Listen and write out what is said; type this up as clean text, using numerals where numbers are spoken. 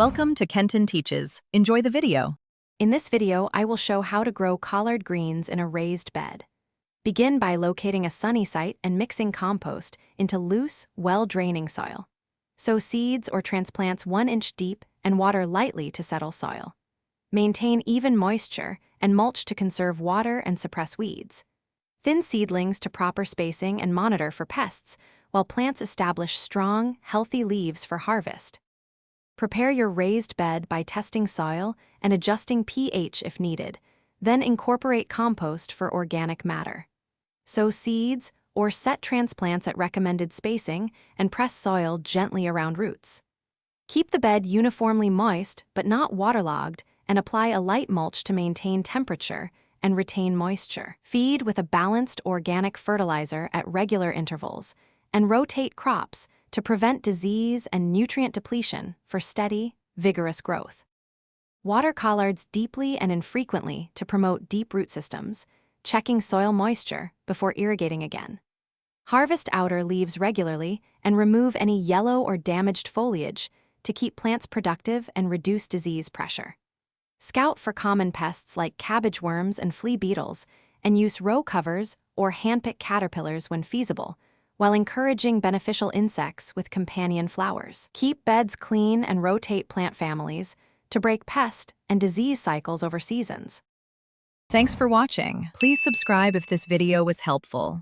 Welcome to Kenton Teaches. Enjoy the video. In this video, I will show how to grow collard greens in a raised bed. Begin by locating a sunny site and mixing compost into loose, well-draining soil. Sow seeds or transplants 1 inch deep and water lightly to settle soil. Maintain even moisture and mulch to conserve water and suppress weeds. Thin seedlings to proper spacing and monitor for pests, while plants establish strong, healthy leaves for harvest. Prepare your raised bed by testing soil and adjusting pH if needed, then incorporate compost for organic matter. Sow seeds or set transplants at recommended spacing and press soil gently around roots. Keep the bed uniformly moist but not waterlogged and apply a light mulch to maintain temperature and retain moisture. Feed with a balanced organic fertilizer at regular intervals and rotate crops to prevent disease and nutrient depletion for steady, vigorous growth. Water collards deeply and infrequently to promote deep root systems, checking soil moisture before irrigating again. Harvest outer leaves regularly and remove any yellow or damaged foliage to keep plants productive and reduce disease pressure. Scout for common pests like cabbage worms and flea beetles and use row covers or handpick caterpillars when feasible, while encouraging beneficial insects with companion flowers. Keep beds clean and rotate plant families to break pest and disease cycles over seasons. Thanks for watching. Please subscribe if this video was helpful.